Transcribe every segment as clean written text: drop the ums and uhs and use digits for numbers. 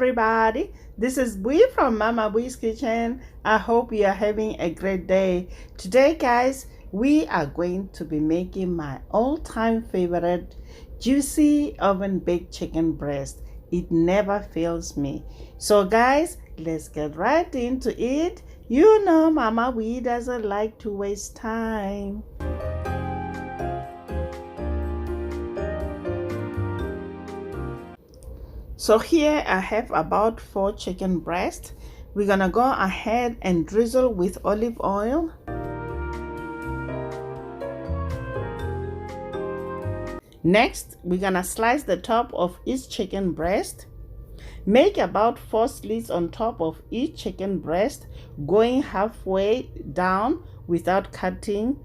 everybody. This is Bui from Mama Bui's Kitchen. I hope you are having a great day. Today, guys, we are going to be making my all-time favorite juicy oven-baked chicken breast. It never fails me. So, guys, let's get right into it. You know Mama Bui doesn't like to waste time. So here I have about 4 chicken breasts. We're gonna go ahead and drizzle with olive oil. Next, we're gonna slice the top of each chicken breast. Make about 4 slits on top of each chicken breast, going halfway down without cutting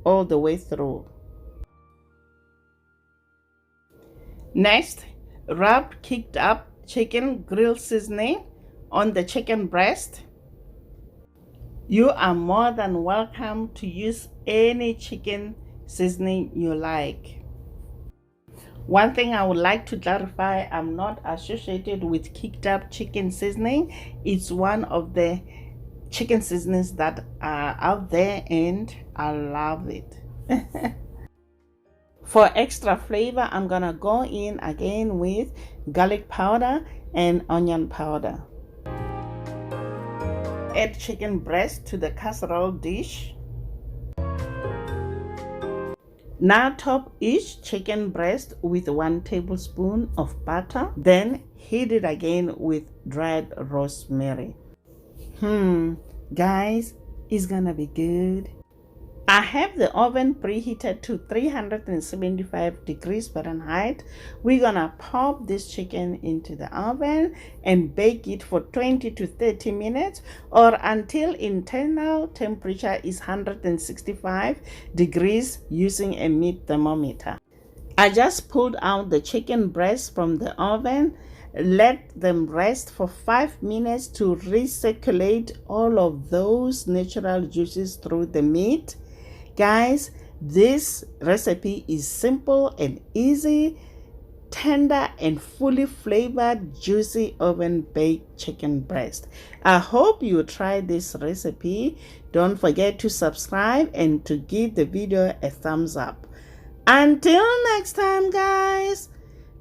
all the way through. Next, rub kicked up chicken grill seasoning on the chicken breast. You are more than welcome to use any chicken seasoning you like. One thing I would like to clarify, I'm not associated with kicked up chicken seasoning. It's one of the chicken seasonings that are out there and I love it. For extra flavor, I'm gonna go in again with garlic powder and onion powder. Add chicken breast to the casserole dish. Now top each chicken breast with 1 tablespoon of butter. Then heat it again with dried rosemary. Guys, it's gonna be good. I have the oven preheated to 375 degrees Fahrenheit. We're gonna pop this chicken into the oven and bake it for 20 to 30 minutes or until internal temperature is 165 degrees using a meat thermometer. I just pulled out the chicken breasts from the oven. Let them rest for 5 minutes to recirculate all of those natural juices through the meat. Guys, this recipe is simple and easy, tender and fully flavored juicy oven baked chicken breast. I hope you try this recipe. Don't forget to subscribe and to give the video a thumbs up. Until next time, guys,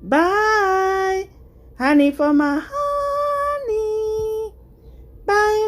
bye. Honey for my honey, bye.